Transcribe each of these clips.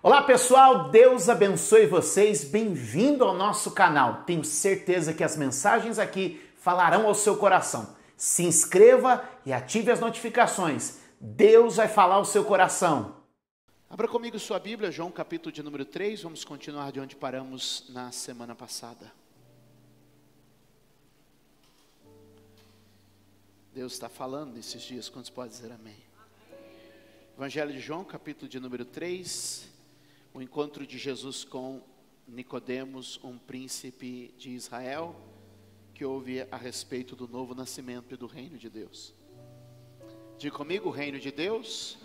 Olá pessoal, Deus abençoe vocês, bem-vindo ao nosso canal. Tenho certeza que as mensagens aqui falarão ao seu coração. Se inscreva e ative as notificações. Deus vai falar ao seu coração. Abra comigo sua Bíblia, João capítulo de número 3, vamos continuar de onde paramos na semana passada. Deus está falando nesses dias, quantos podem dizer amém? Evangelho de João, capítulo de número 3, o encontro de Jesus com Nicodemos, um príncipe de Israel, que ouve a respeito do novo nascimento e do reino de Deus. Diga comigo, o reino de Deus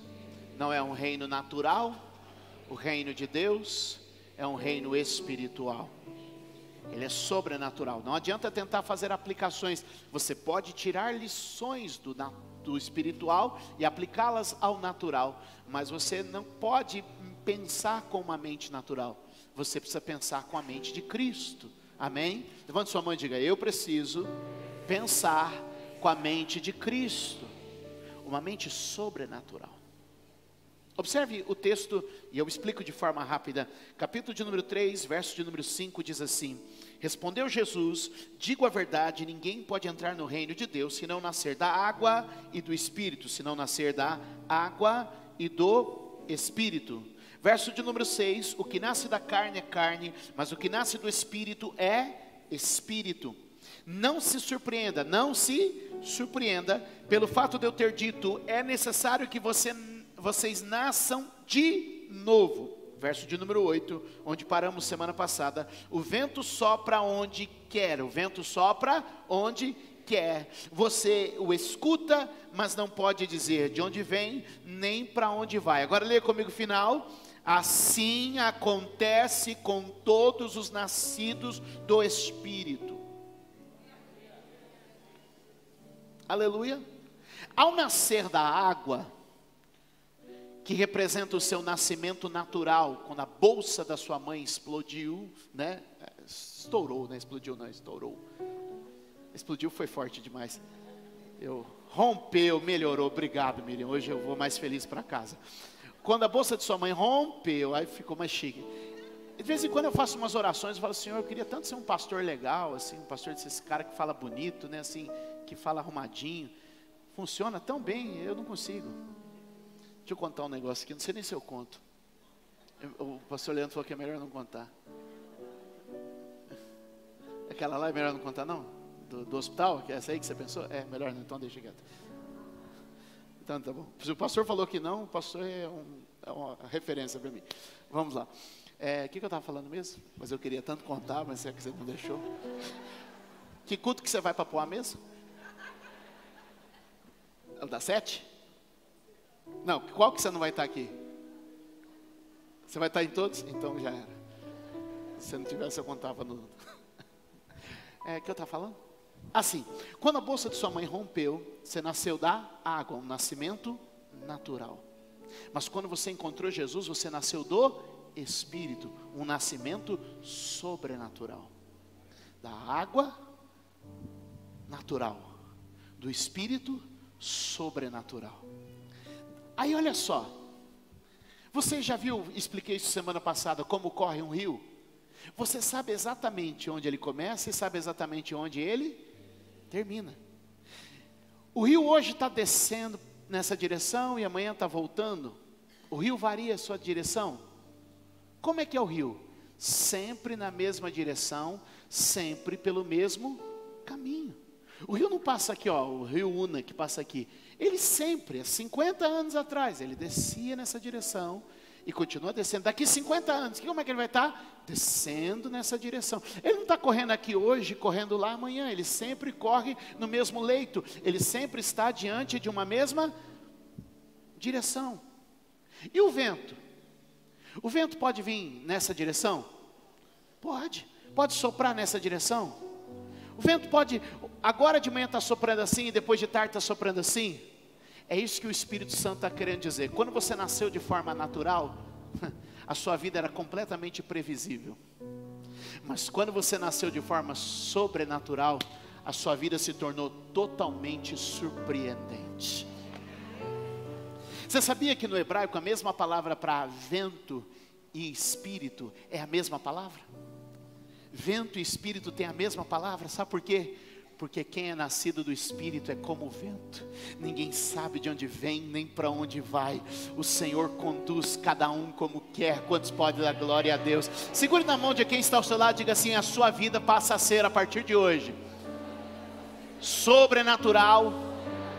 não é um reino natural, o reino de Deus é um reino espiritual. Ele é sobrenatural. Não adianta tentar fazer aplicações. Você pode tirar lições do espiritual e aplicá-las ao natural, mas você não pode pensar com uma mente natural. Você precisa pensar com a mente de Cristo. Amém? Levante sua mão e diga: eu preciso pensar com a mente de Cristo, uma mente sobrenatural. Observe o texto e eu explico de forma rápida. Capítulo de número 3, verso de número 5 diz assim: respondeu Jesus, digo a verdade, ninguém pode entrar no reino de Deus se não nascer da água e do Espírito, se não nascer da água e do Espírito. Verso de número 6, o que nasce da carne é carne, mas o que nasce do Espírito é Espírito. Não se surpreenda pelo fato de eu ter dito, é necessário que vocês nasçam de novo. Verso de número 8, onde paramos semana passada. O vento sopra onde quer, o vento sopra onde quer. Você o escuta, mas não pode dizer de onde vem, nem para onde vai. Agora leia comigo o final. Assim acontece com todos os nascidos do Espírito. Aleluia. Ao nascer da água, que representa o seu nascimento natural, quando a bolsa da sua mãe explodiu, né? Estourou, né? Explodiu não, estourou. Explodiu foi forte demais. Rompeu, melhorou, obrigado Miriam, hoje eu vou mais feliz para casa. Quando a bolsa de sua mãe rompeu, aí ficou mais chique. De vez em quando eu faço umas orações e falo: Senhor, eu queria tanto ser um pastor legal, assim, um pastor desse cara que fala bonito, né? Assim, que fala arrumadinho. Funciona tão bem, eu não consigo. Deixa eu contar um negócio aqui, não sei nem se eu conto. O pastor Leandro falou que é melhor não contar. Aquela lá é melhor não contar não? Do hospital, que é essa aí que você pensou? É, melhor não, então deixa quieto. Então tá bom. Se o pastor falou que não, o pastor é uma referência para mim. Vamos lá. O que eu estava falando mesmo? Mas eu queria tanto contar, mas é que você não deixou. Que culto que você vai para Poá mesmo? É o das 7? Não, qual que você não vai estar aqui? Você vai estar em todos? Então já era. Se não tivesse, eu contava no... O que eu estava falando? Assim, quando a bolsa de sua mãe rompeu, você nasceu da água, um nascimento natural. Mas quando você encontrou Jesus, você nasceu do Espírito, um nascimento sobrenatural. Da água, natural. Do Espírito, sobrenatural. Aí olha só, você já viu, expliquei isso semana passada, como corre um rio? Você sabe exatamente onde ele começa e sabe exatamente onde ele termina. O rio hoje está descendo nessa direção e amanhã está voltando. O rio varia a sua direção. Como é que é o rio? Sempre na mesma direção, sempre pelo mesmo caminho. O rio não passa aqui, ó, o rio Una que passa aqui. Ele sempre, há 50 anos atrás, ele descia nessa direção e continua descendo. Daqui 50 anos, como é que ele vai estar? Descendo nessa direção. Ele não está correndo aqui hoje, correndo lá amanhã. Ele sempre corre no mesmo leito. Ele sempre está diante de uma mesma direção. E o vento? O vento pode vir nessa direção? Pode. Pode soprar nessa direção? O vento pode, agora de manhã está soprando assim e depois de tarde está soprando assim. É isso que o Espírito Santo está querendo dizer. Quando você nasceu de forma natural, a sua vida era completamente previsível. Mas quando você nasceu de forma sobrenatural, a sua vida se tornou totalmente surpreendente. Você sabia que no hebraico a mesma palavra para vento e espírito é a mesma palavra? Vento e espírito têm a mesma palavra, sabe por quê? Porque quem é nascido do Espírito é como o vento, ninguém sabe de onde vem, nem para onde vai, o Senhor conduz cada um como quer. Quantos podem dar glória a Deus? Segure na mão de quem está ao seu lado, diga assim: a sua vida passa a ser a partir de hoje sobrenatural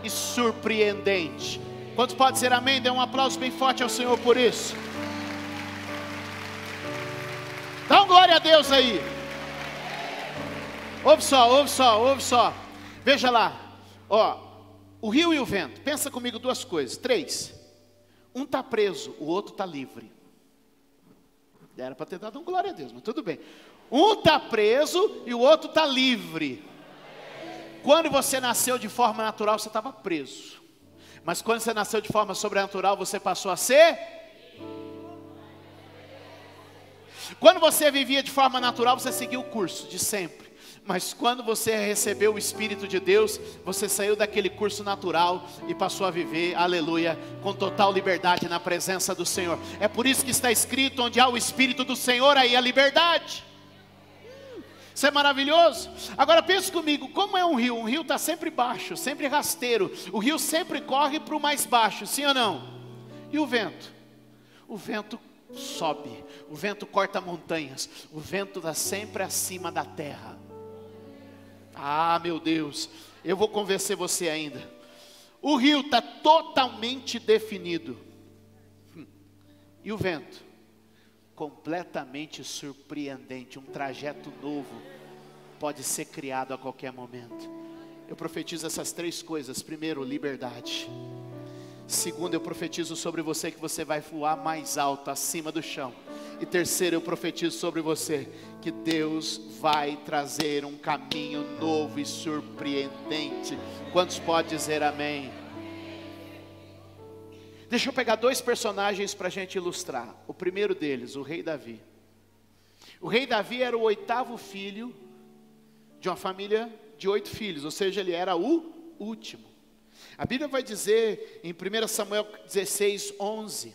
e surpreendente. Quantos podem dizer amém? Dê um aplauso bem forte ao Senhor por isso. Dá um glória a Deus aí. Ouve só. Veja lá, ó, o rio e o vento. Pensa comigo duas coisas, três. Um está preso, o outro está livre. Era para ter dado um glória a Deus, mas tudo bem. Um está preso e o outro está livre. Quando você nasceu de forma natural, você estava preso. Mas quando você nasceu de forma sobrenatural, você passou a ser. Quando você vivia de forma natural, você seguiu o curso de sempre. Mas quando você recebeu o Espírito de Deus, você saiu daquele curso natural e passou a viver, aleluia, com total liberdade na presença do Senhor. É por isso que está escrito: onde há o Espírito do Senhor, aí há liberdade. Isso é maravilhoso. Agora pense comigo, como é um rio? Um rio está sempre baixo, sempre rasteiro. O rio sempre corre para o mais baixo, sim ou não? E o vento? O vento sobe, o vento corta montanhas, o vento está sempre acima da terra. Ah, meu Deus, eu vou convencer você ainda. O rio está totalmente definido. E o vento? Completamente surpreendente. Um trajeto novo pode ser criado a qualquer momento. Eu profetizo essas três coisas. Primeiro, liberdade. Segundo, eu profetizo sobre você que você vai voar mais alto, acima do chão. E terceiro, eu profetizo sobre você que Deus vai trazer um caminho novo e surpreendente. Quantos podem dizer amém? Deixa eu pegar dois personagens para a gente ilustrar. O primeiro deles, o rei Davi. O rei Davi era o 8º filho de uma família de 8 filhos, ou seja, ele era o último. A Bíblia vai dizer em 1 Samuel 16, 11,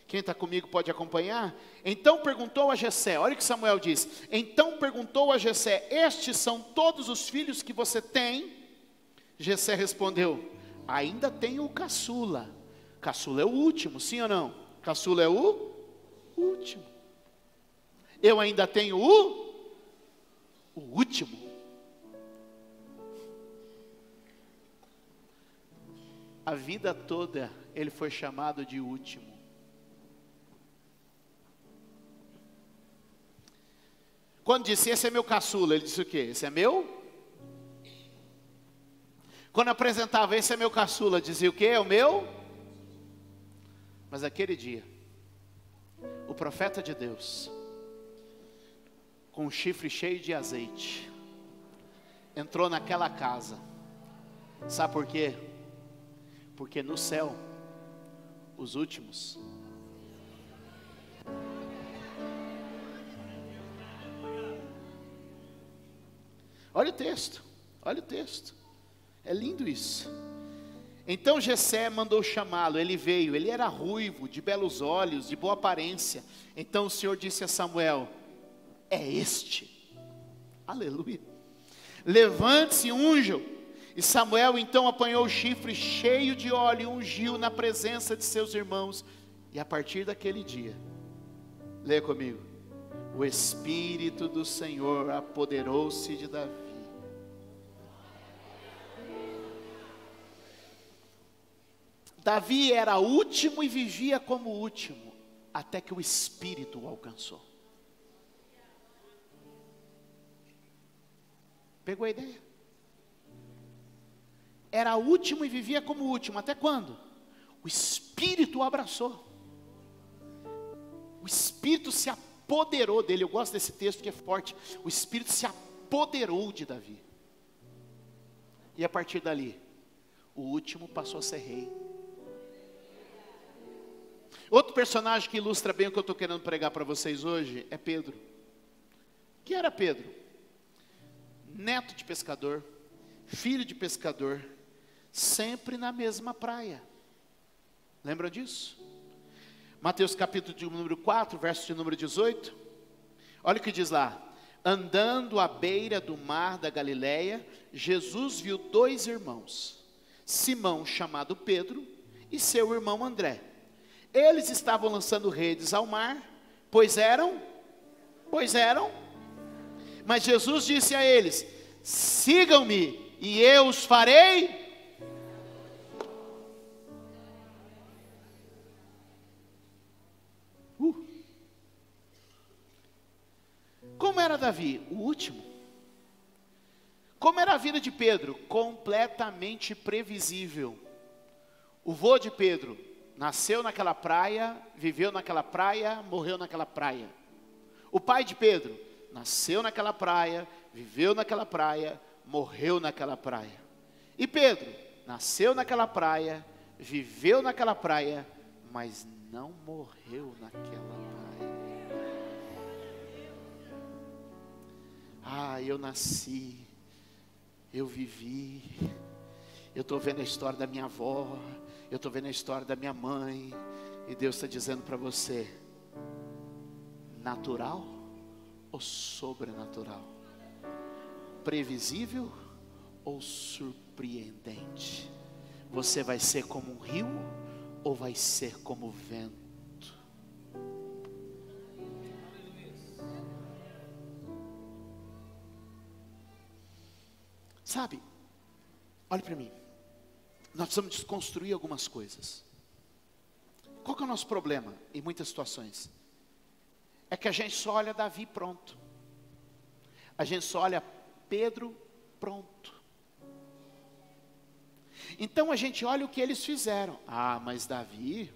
quem está comigo pode acompanhar. Então perguntou a Jessé, olha o que Samuel diz. Então perguntou a Jessé: estes são todos os filhos que você tem? Jessé respondeu: ainda tenho o caçula. Caçula é o último, sim ou não? Caçula é o último. Eu ainda tenho o último. A vida toda ele foi chamado de último. Quando disse: esse é meu caçula, ele disse o quê? Esse é meu? Quando apresentava: esse é meu caçula, dizia o quê? É o meu? Mas aquele dia, o profeta de Deus, com um chifre cheio de azeite, entrou naquela casa. Sabe por quê? Porque no céu, os últimos. Olha o texto, olha o texto. É lindo isso. Então Jessé mandou chamá-lo, ele veio, ele era ruivo, de belos olhos, de boa aparência. Então o Senhor disse a Samuel: é este. Aleluia. Levante-se e unja-o. E Samuel então apanhou o chifre cheio de óleo e ungiu na presença de seus irmãos. E a partir daquele dia, leia comigo: o Espírito do Senhor apoderou-se de Davi. Davi era último e vivia como último, até que o Espírito o alcançou. Pegou a ideia? Era último e vivia como último, até quando? O Espírito o abraçou. O Espírito se apoderou dele. Eu gosto desse texto que é forte. O Espírito se apoderou de Davi. E a partir dali, o último passou a ser rei. Outro personagem que ilustra bem o que eu estou querendo pregar para vocês hoje é Pedro. Quem era Pedro? Neto de pescador, filho de pescador, sempre na mesma praia. Lembra disso? Mateus capítulo de número 4, verso de número 18. Olha o que diz lá. Andando à beira do mar da Galileia, Jesus viu 2 irmãos, Simão, chamado Pedro, e seu irmão André. Eles estavam lançando redes ao mar, pois eram, mas Jesus disse a eles: sigam-me, e eu os farei. Como era Davi? O último. Como era a vida de Pedro? Completamente previsível. O vô de Pedro nasceu naquela praia, viveu naquela praia, morreu naquela praia. O pai de Pedro nasceu naquela praia, viveu naquela praia, morreu naquela praia. E Pedro nasceu naquela praia, viveu naquela praia, mas não morreu naquela praia. Ah, eu nasci, eu vivi, eu estou vendo a história da minha avó, eu estou vendo a história da minha mãe, e Deus está dizendo para você: natural ou sobrenatural? Previsível ou surpreendente? Você vai ser como um rio ou vai ser como o vento? Sabe, olhe para mim, nós precisamos desconstruir algumas coisas. Qual que é o nosso problema em muitas situações? É que a gente só olha Davi pronto, a gente só olha Pedro pronto. Então a gente olha o que eles fizeram. Ah, mas Davi,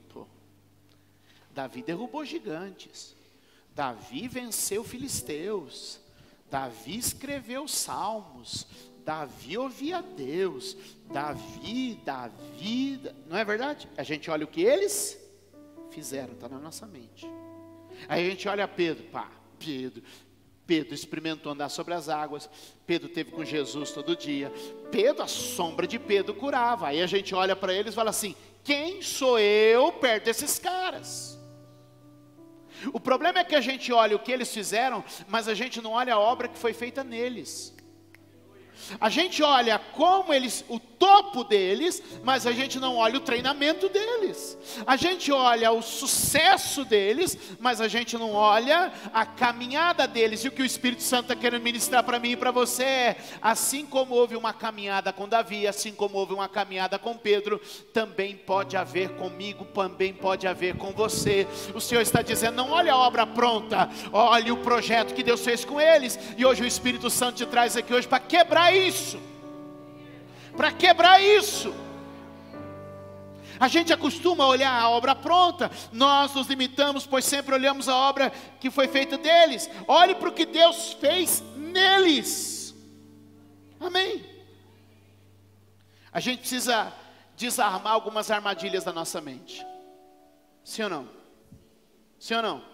Davi derrubou gigantes, Davi venceu filisteus, Davi escreveu salmos, Davi ouvia Deus, Davi, não é verdade? A gente olha o que eles fizeram, está na nossa mente. Aí a gente olha Pedro, Pedro experimentou andar sobre as águas, Pedro teve com Jesus todo dia, Pedro, a sombra de Pedro curava. Aí a gente olha para eles e fala assim: quem sou eu perto desses caras? O problema é que a gente olha o que eles fizeram, mas a gente não olha a obra que foi feita neles. A gente olha como eles, o topo deles, mas a gente não olha o treinamento deles. A gente olha o sucesso deles, mas a gente não olha a caminhada deles. E o que o Espírito Santo está querendo ministrar para mim e para você é: assim como houve uma caminhada com Davi, assim como houve uma caminhada com Pedro, também pode haver comigo, também pode haver com você. O Senhor está dizendo: não olhe a obra pronta, olhe o projeto que Deus fez com eles. E hoje o Espírito Santo te traz aqui hoje para quebrar isso. Para quebrar isso. A gente acostuma a olhar a obra pronta, nós nos limitamos, pois sempre olhamos a obra que foi feita deles. Olhe para o que Deus fez neles. Amém. A gente precisa desarmar algumas armadilhas da nossa mente. Sim ou não? Sim ou não?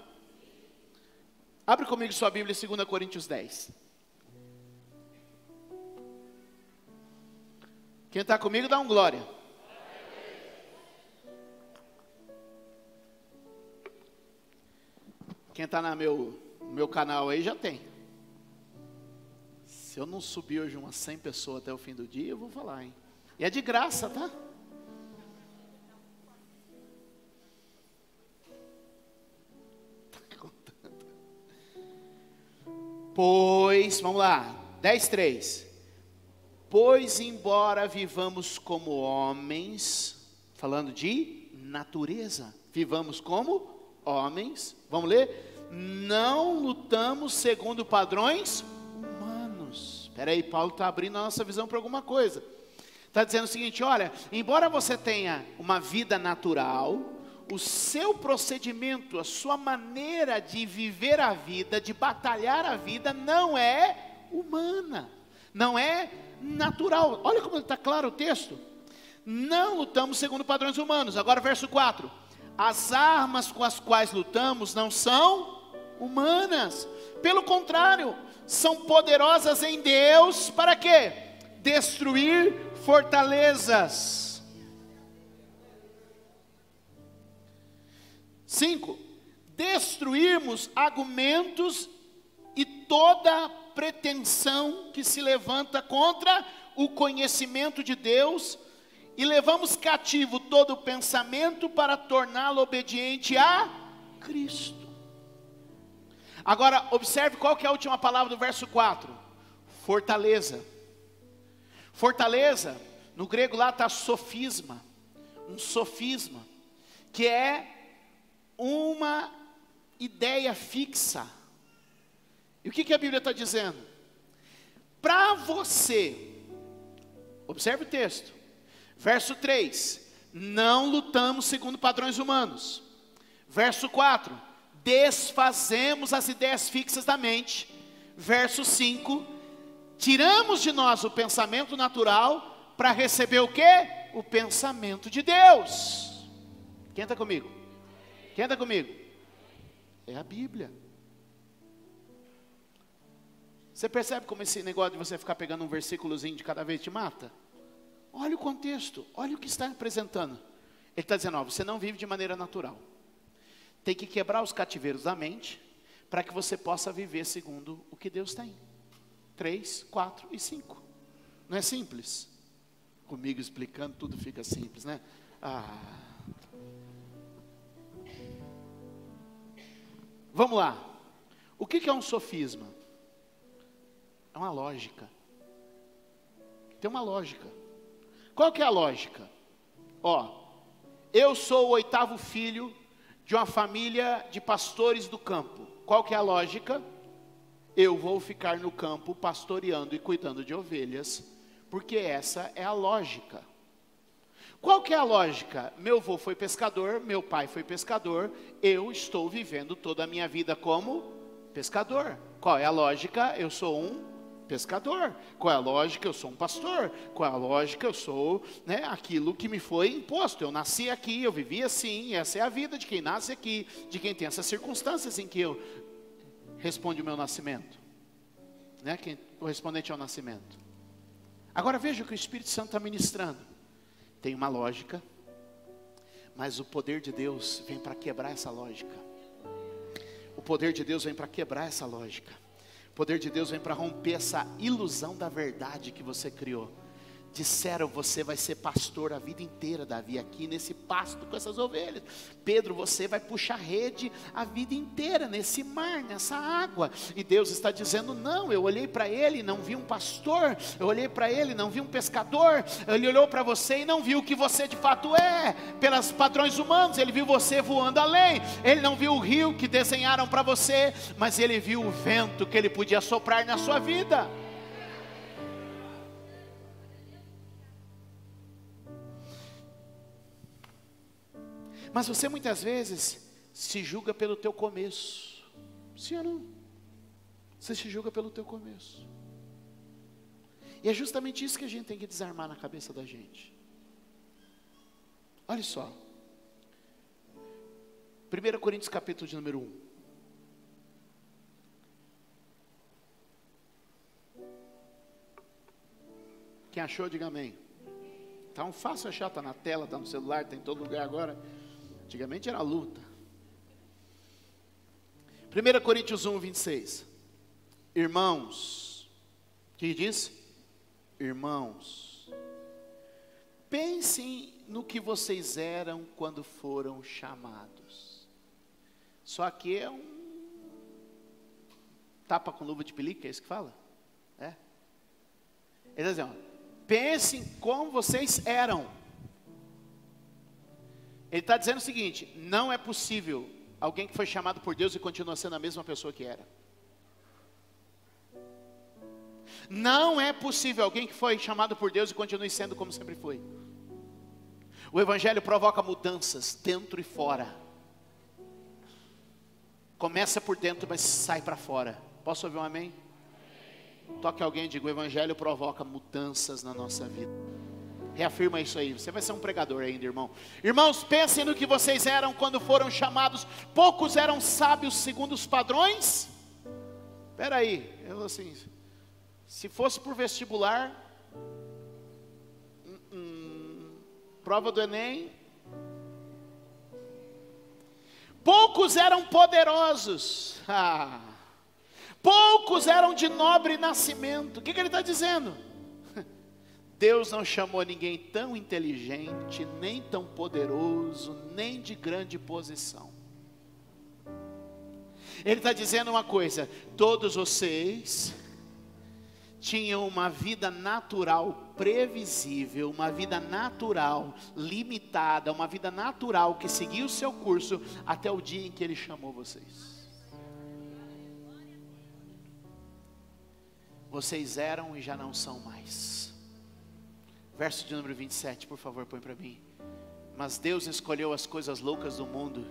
Abre comigo sua Bíblia em 2 Coríntios 10. Quem está comigo dá um glória. Quem está no meu canal aí já tem. Se eu não subir hoje umas 100 pessoas até o fim do dia, eu vou falar, hein? E é de graça, tá? Pois, vamos lá, 10:3. Pois embora vivamos como homens, falando de natureza, vivamos como homens, vamos ler? Não lutamos segundo padrões humanos. Espera aí, Paulo está abrindo a nossa visão para alguma coisa. Está dizendo o seguinte: olha, embora você tenha uma vida natural, o seu procedimento, a sua maneira de viver a vida, de batalhar a vida, não é humana, não é natural. Olha como está claro o texto. Não lutamos segundo padrões humanos. Agora verso 4. As armas com as quais lutamos não são humanas, pelo contrário, são poderosas em Deus. Para quê? Destruir fortalezas. 5. Destruirmos argumentos e toda pretensão que se levanta contra o conhecimento de Deus, e levamos cativo todo pensamento para torná-lo obediente a Cristo. Agora, observe qual que é a última palavra do verso 4. Fortaleza. Fortaleza, no grego lá está sofisma. Um sofisma, que é uma ideia fixa. E o que a Bíblia está dizendo? Para você, observe o texto, verso 3, não lutamos segundo padrões humanos. Verso 4, desfazemos as ideias fixas da mente. Verso 5, tiramos de nós o pensamento natural para receber o quê? O pensamento de Deus. Quem está comigo? Quem está comigo? É a Bíblia. Você percebe como esse negócio de você ficar pegando um versículozinho de cada vez te mata? Olha o contexto, olha o que está apresentando. Ele está dizendo, ó, você não vive de maneira natural. Tem que quebrar os cativeiros da mente, para que você possa viver segundo o que Deus tem. 3, 4 e 5. Não é simples? Comigo explicando, tudo fica simples, né? Vamos lá. O que é um sofisma? É uma lógica. Tem uma lógica. Qual que é a lógica? Ó, eu sou o 8º filho de uma família de pastores do campo. Qual que é a lógica? Eu vou ficar no campo pastoreando e cuidando de ovelhas, porque essa é a lógica. Qual que é a lógica? Meu avô foi pescador, meu pai foi pescador, eu estou vivendo toda a minha vida como pescador. Qual é a lógica? Eu sou um pescador. Qual é a lógica? Eu sou um pastor. Qual é a lógica? Eu sou, aquilo que me foi imposto. Eu nasci aqui, eu vivi assim, essa é a vida de quem nasce aqui, de quem tem essas circunstâncias em que eu responde o meu nascimento, quem correspondente ao nascimento. Agora veja o que o Espírito Santo está ministrando. Tem uma lógica, mas o poder de Deus vem para quebrar essa lógica. O poder de Deus vem para quebrar essa lógica. O poder de Deus vem para romper essa ilusão da verdade que você criou. Disseram, você vai ser pastor a vida inteira, Davi, aqui nesse pasto com essas ovelhas. Pedro, você vai puxar rede a vida inteira, nesse mar, nessa água. E Deus está dizendo, não, eu olhei para ele e não vi um pastor. Eu olhei para ele e não vi um pescador. Ele olhou para você e não viu o que você de fato é. Pelos padrões humanos, ele viu você voando além. Ele não viu o rio que desenharam para você, mas ele viu o vento que ele podia soprar na sua vida. Mas você muitas vezes se julga pelo teu começo. Sim ou não? Você se julga pelo teu começo. E é justamente isso que a gente tem que desarmar na cabeça da gente. Olha só. 1 Coríntios capítulo de número 1. Quem achou, diga amém. Tá um fácil achar, tá na tela, tá no celular, tá em todo lugar agora. Antigamente era luta. 1 Coríntios 1, 26. Irmãos, o que diz? Irmãos, pensem no que vocês eram quando foram chamados. Só que é um tapa com luva de pelica, é isso que fala? É. Ele diz assim, pensem como vocês eram. Ele está dizendo o seguinte, não é possível alguém que foi chamado por Deus e continua sendo a mesma pessoa que era. Não é possível alguém que foi chamado por Deus e continue sendo como sempre foi. O Evangelho provoca mudanças dentro e fora. Começa por dentro, mas sai para fora. Posso ouvir um amém? Toque alguém e diga, o Evangelho provoca mudanças na nossa vida. Reafirma isso aí, você vai ser um pregador ainda, irmão. Irmãos, pensem no que vocês eram quando foram chamados. Poucos eram sábios segundo os padrões. Espera aí, eu assim, se fosse por vestibular, prova do Enem. poucos eram poderosos, poucos eram de nobre nascimento. O que ele está dizendo? Deus não chamou ninguém tão inteligente, nem tão poderoso, nem de grande posição. Ele está dizendo uma coisa: todos vocês tinham uma vida natural previsível, uma vida natural limitada, uma vida natural que seguia o seu curso até o dia em que Ele chamou vocês. Vocês eram e já não são mais. Verso de número 27, por favor, põe para mim. Mas Deus escolheu as coisas loucas do mundo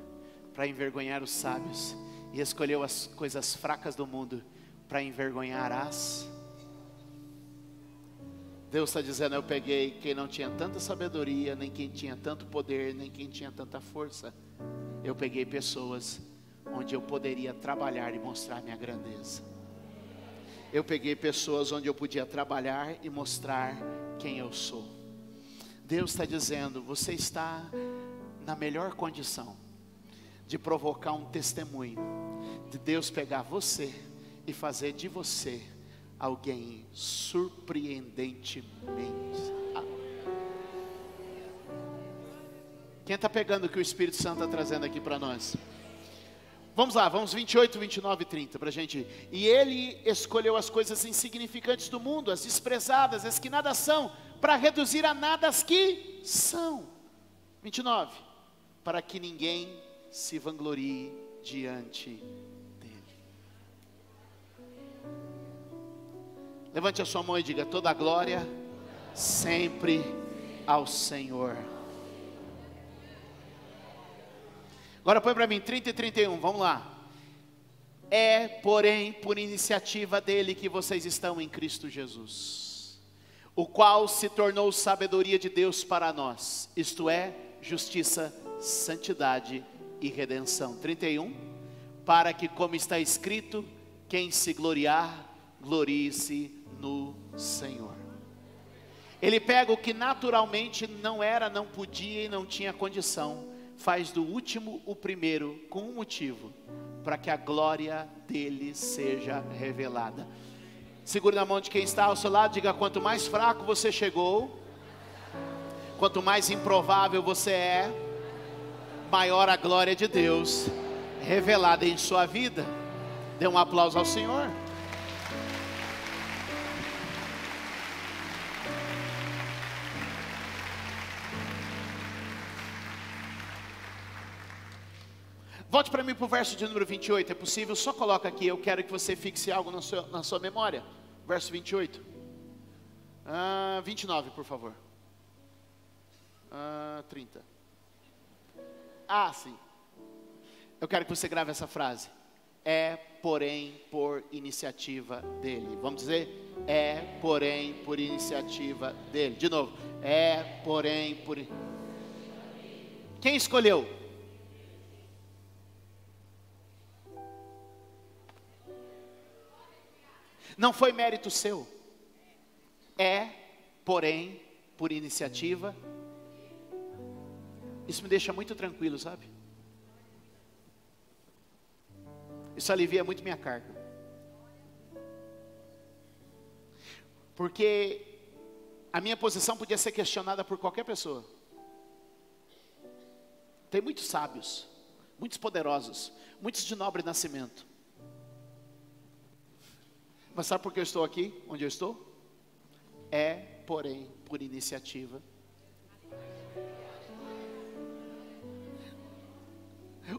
para envergonhar os sábios, e escolheu as coisas fracas do mundo para envergonhar as... Deus está dizendo: eu peguei quem não tinha tanta sabedoria, nem quem tinha tanto poder, nem quem tinha tanta força. Eu peguei pessoas onde eu poderia trabalhar e mostrar minha grandeza. Eu peguei pessoas onde eu podia trabalhar e mostrar quem eu sou. Deus está dizendo: você está na melhor condição de provocar um testemunho, de Deus pegar você e fazer de você alguém surpreendentemente. Quem está pegando o que o Espírito Santo está trazendo aqui para nós? Vamos lá, vamos 28, 29 e 30 para a gente ir. E Ele escolheu as coisas insignificantes do mundo, as desprezadas, as que nada são, para reduzir a nada as que são. 29, para que ninguém se vanglorie diante dEle. Levante a sua mão e diga: toda a glória sempre ao Senhor. Agora põe para mim 30 e 31, vamos lá. É, porém, por iniciativa dele que vocês estão em Cristo Jesus, o qual se tornou sabedoria de Deus para nós, isto é, justiça, santidade e redenção. 31, para que, como está escrito, quem se gloriar, glorie-se no Senhor. Ele pega o que naturalmente não era, não podia e não tinha condição, faz do último o primeiro, com um motivo: para que a glória dele seja revelada. Segure na mão de quem está ao seu lado, diga: quanto mais fraco você chegou, quanto mais improvável você é, maior a glória de Deus revelada em sua vida. Dê um aplauso ao Senhor. Volte para mim para o verso de número 28, é possível? Só coloca aqui, eu quero que você fixe algo na sua memória. Verso 28. 29, por favor. 30. Sim. Eu quero que você grave essa frase. É, porém, por iniciativa dele. Vamos dizer? É, porém, por iniciativa dele. De novo. É, porém, por... Quem escolheu? Não foi mérito seu. É, porém, por iniciativa. Isso me deixa muito tranquilo, sabe? Isso alivia muito minha carga. Porque a minha posição podia ser questionada por qualquer pessoa. Tem muitos sábios, muitos poderosos, muitos de nobre nascimento. Mas sabe por que eu estou aqui, onde eu estou? É, porém, por iniciativa.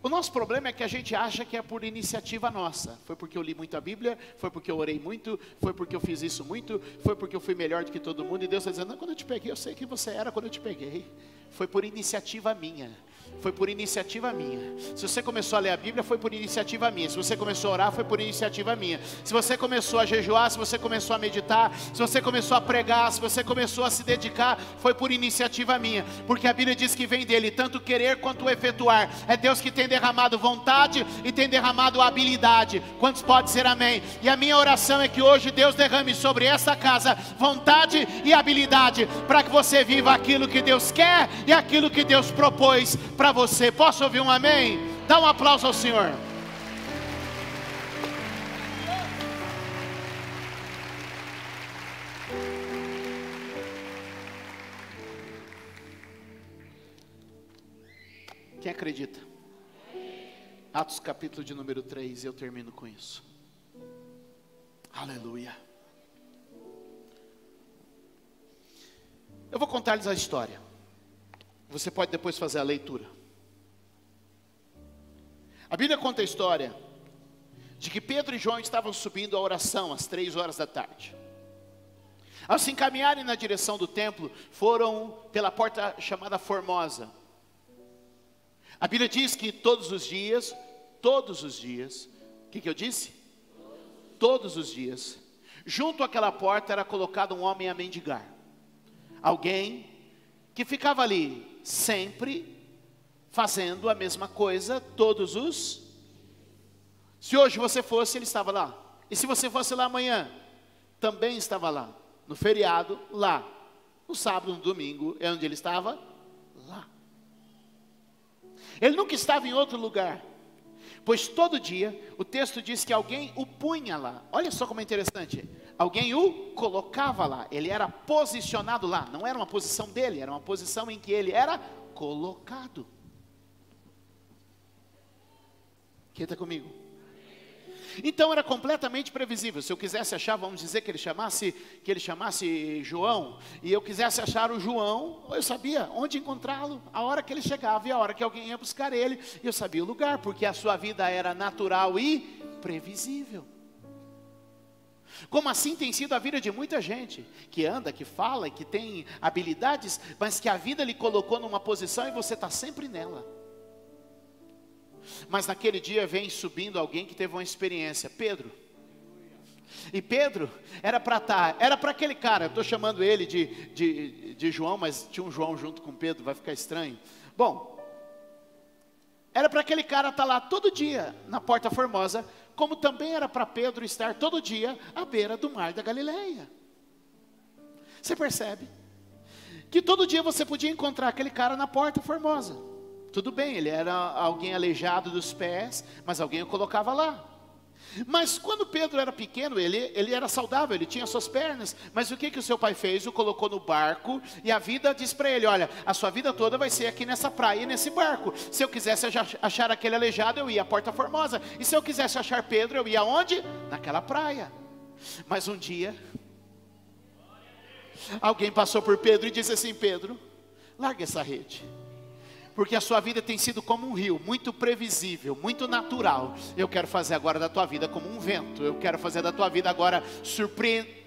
O nosso problema é que a gente acha que é por iniciativa nossa. Foi porque eu li muito a Bíblia, foi porque eu orei muito, foi porque eu fiz isso muito, foi porque eu fui melhor do que todo mundo. E Deus está dizendo: não, quando eu te peguei, eu sei que você era quando eu te peguei. Foi por iniciativa minha. Foi por iniciativa minha. Se você começou a ler a Bíblia, foi por iniciativa minha. Se você começou a orar, foi por iniciativa minha. Se você começou a jejuar, se você começou a meditar, se você começou a pregar, se você começou a se dedicar, foi por iniciativa minha. Porque a Bíblia diz que vem dele tanto querer quanto efetuar. É Deus que tem derramado vontade e tem derramado habilidade. Quantos pode ser amém? E a minha oração é que hoje Deus derrame sobre essa casa vontade e habilidade, para que você viva aquilo que Deus quer e aquilo que Deus propôs para você. Posso ouvir um amém? Dá um aplauso ao Senhor. Quem acredita? Atos capítulo de número 3, eu termino com isso. Aleluia. Eu vou contar-lhes a história. Você pode depois fazer a leitura. A Bíblia conta a história de que Pedro e João estavam subindo à oração às 3 horas da tarde. Ao se encaminharem na direção do templo, foram pela porta chamada Formosa. A Bíblia diz que todos os dias, o que eu disse? Todos os dias, junto àquela porta era colocado um homem a mendigar. Alguém que ficava ali sempre fazendo a mesma coisa todos os... Se hoje você fosse, ele estava lá. E se você fosse lá amanhã, também estava lá. No feriado, lá. No sábado, no domingo, é onde ele estava? Lá. Ele nunca estava em outro lugar, pois todo dia, o texto diz que alguém o punha lá. Olha só como é interessante, alguém o colocava lá, ele era posicionado lá, não era uma posição dele, era uma posição em que ele era colocado. Quem está comigo? Então era completamente previsível. Se eu quisesse achar, vamos dizer que ele chamasse João, e eu quisesse achar o João, eu sabia onde encontrá-lo, a hora que ele chegava e a hora que alguém ia buscar ele, eu sabia o lugar, porque a sua vida era natural e previsível. Como assim tem sido a vida de muita gente, que anda, que fala, que tem habilidades, mas que a vida lhe colocou numa posição e você está sempre nela. Mas naquele dia vem subindo alguém que teve uma experiência, Pedro. E Pedro era para aquele cara, eu estou chamando ele de João, mas tinha um João junto com Pedro, vai ficar estranho. Bom, era para aquele cara estar lá todo dia na Porta Formosa, como também era para Pedro estar todo dia à beira do mar da Galileia. Você percebe? Que todo dia você podia encontrar aquele cara na Porta Formosa. Tudo bem, ele era alguém aleijado dos pés, mas alguém o colocava lá. Mas quando Pedro era pequeno, ele era saudável, ele tinha suas pernas. Mas o que o seu pai fez? O colocou no barco, e a vida diz para ele, olha, a sua vida toda vai ser aqui nessa praia, nesse barco. Se eu quisesse achar aquele aleijado, eu ia à Porta Formosa. E se eu quisesse achar Pedro, eu ia aonde? Naquela praia. Mas um dia, alguém passou por Pedro e disse assim, Pedro, larga essa rede. Porque a sua vida tem sido como um rio, muito previsível, muito natural. Eu quero fazer agora da tua vida como um vento. Eu quero fazer da tua vida agora surpreendente.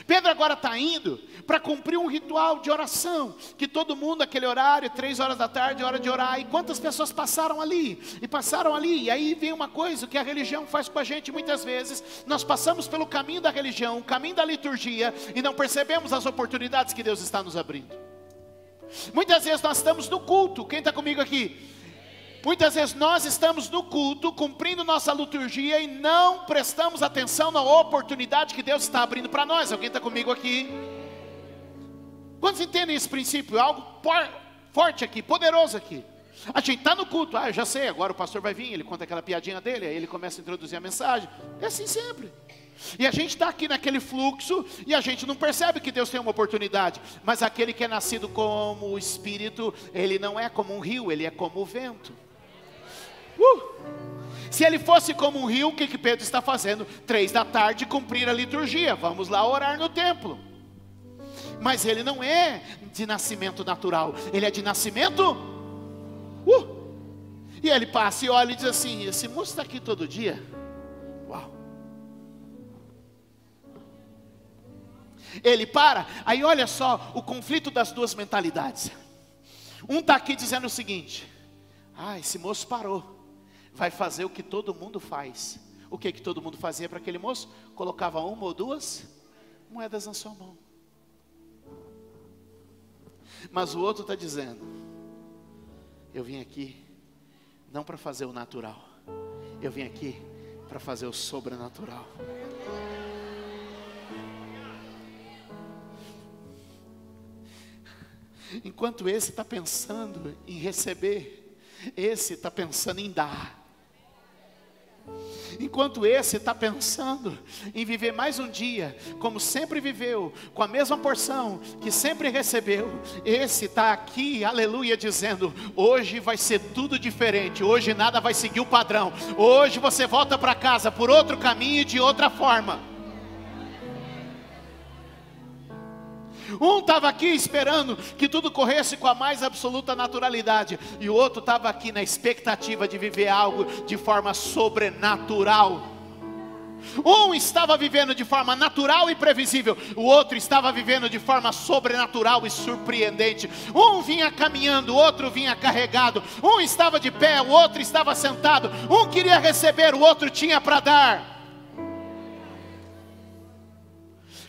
Pedro agora está indo para cumprir um ritual de oração. Que todo mundo, aquele horário, 3 horas da tarde, hora de orar. E quantas pessoas passaram ali? E aí vem uma coisa que a religião faz com a gente muitas vezes. Nós passamos pelo caminho da religião, o caminho da liturgia, e não percebemos as oportunidades que Deus está nos abrindo. Muitas vezes nós estamos no culto, quem está comigo aqui? Muitas vezes nós estamos no culto, cumprindo nossa liturgia e não prestamos atenção na oportunidade que Deus está abrindo para nós. Alguém está comigo aqui? Quantos entendem esse princípio? É algo forte aqui, poderoso aqui. A gente está no culto, eu já sei, agora o pastor vai vir, ele conta aquela piadinha dele, aí ele começa a introduzir a mensagem. É assim sempre. E a gente está aqui naquele fluxo e a gente não percebe que Deus tem uma oportunidade. Mas aquele que é nascido como o Espírito, ele não é como um rio, ele é como o vento. Se ele fosse como um rio, o que Pedro está fazendo? 3 da tarde, cumprir a liturgia, vamos lá orar no templo. Mas ele não é de nascimento natural, ele é de nascimento E ele passa e olha e diz assim, esse moço está aqui todo dia? Uau. Ele para, aí olha só o conflito das duas mentalidades. Um está aqui dizendo o seguinte, esse moço parou, vai fazer o que todo mundo faz. O que todo mundo fazia para aquele moço? Colocava 1 ou 2 moedas na sua mão. Mas o outro está dizendo, eu vim aqui não para fazer o natural, eu vim aqui para fazer o sobrenatural. Enquanto esse está pensando em receber, esse está pensando em dar. Enquanto esse está pensando em viver mais um dia, como sempre viveu, com a mesma porção que sempre recebeu, esse está aqui, aleluia, dizendo: hoje vai ser tudo diferente, hoje nada vai seguir o padrão, hoje você volta para casa por outro caminho e de outra forma. Um estava aqui esperando que tudo corresse com a mais absoluta naturalidade, e o outro estava aqui na expectativa de viver algo de forma sobrenatural. Um estava vivendo de forma natural e previsível, o outro estava vivendo de forma sobrenatural e surpreendente. Um vinha caminhando, o outro vinha carregado. Um estava de pé, o outro estava sentado. Um queria receber, o outro tinha para dar.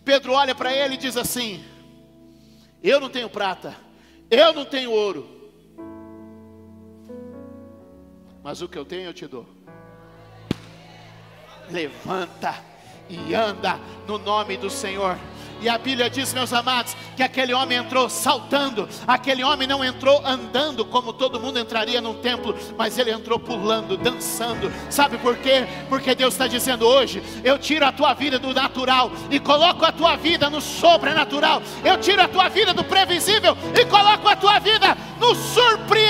Pedro olha para ele e diz assim: eu não tenho prata, eu não tenho ouro, mas o que eu tenho eu te dou. Levanta e anda no nome do Senhor. E a Bíblia diz, meus amados, que aquele homem entrou saltando. Aquele homem não entrou andando como todo mundo entraria num templo, mas ele entrou pulando, dançando. Sabe por quê? Porque Deus está dizendo hoje: eu tiro a tua vida do natural e coloco a tua vida no sobrenatural. Eu tiro a tua vida do previsível e coloco a tua vida no surpreendente.